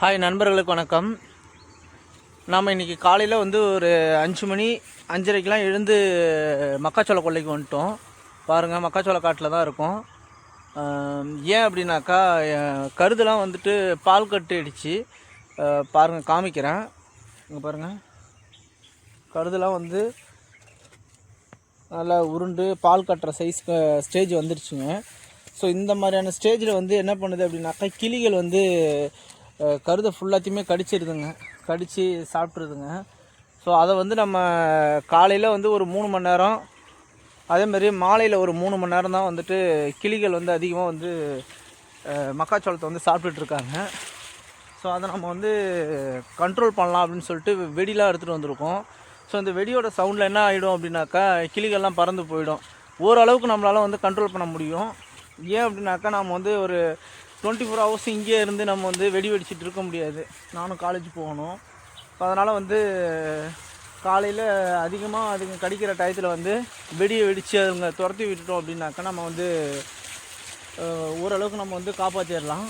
Hi நண்பர்களுக்கு வணக்கம். நாம் இன்றைக்கி காலையில் வந்து ஒரு 5 மணி 5:30க்கெலாம் எழுந்து மக்காச்சோள கொல்லைக்கு வந்துட்டோம். பாருங்கள், மக்காச்சோள காட்டில் தான் இருக்கும். ஏன் அப்படின்னாக்கா கருதெல்லாம் வந்துட்டு பால் கட்டு அடித்து பாருங்கள், காமிக்கிறேன். இங்கே பாருங்கள், கருதெல்லாம் வந்து நல்லா உருண்டு பால் கட்டுற ஸ்டேஜ் வந்துருச்சுங்க. ஸோ இந்த மாதிரியான ஸ்டேஜில் வந்து என்ன பண்ணுது அப்படின்னாக்கா கிளிகள் வந்து கருதை ஃபுல்லாத்தையுமே கடித்து சாப்பிட்ருதுங்க. ஸோ அதை வந்து நம்ம காலையில் வந்து ஒரு 3 மணி நேரம், அதேமாதிரி மாலையில் ஒரு 3 மணி நேரம் தான் வந்துட்டு கிளிகள் வந்து அதிகமாக வந்து மக்காச்சோளத்தை வந்து சாப்பிட்டுட்ருக்காங்க. ஸோ அதை நம்ம வந்து கண்ட்ரோல் பண்ணலாம் அப்படின்னு சொல்லிட்டு வெடிலாம் எடுத்துகிட்டு வந்திருக்கோம். ஸோ இந்த வெடியோட சவுண்டில் என்ன ஆகிடும் அப்படின்னாக்கா கிளிகள்லாம் பறந்து போயிடும். ஓரளவுக்கு நம்மளால் வந்து கண்ட்ரோல் பண்ண முடியும். ஏன் அப்படின்னாக்கா நம்ம வந்து ஒரு 24 ஹவர்ஸ் இங்கே இருந்து நம்ம வந்து வெடிச்சிட்டு இருக்க முடியாது. நானும் காலேஜ் போகணும். அதனால் வந்து காலையில் அதிகமாக அதுங்க கடிக்கிற டயத்தில் வந்து வெடித்து அதுங்க துரத்தி விட்டுட்டோம் அப்படின்னாக்கா நம்ம வந்து ஓரளவுக்கு நம்ம வந்து காப்பாற்றிடலாம்.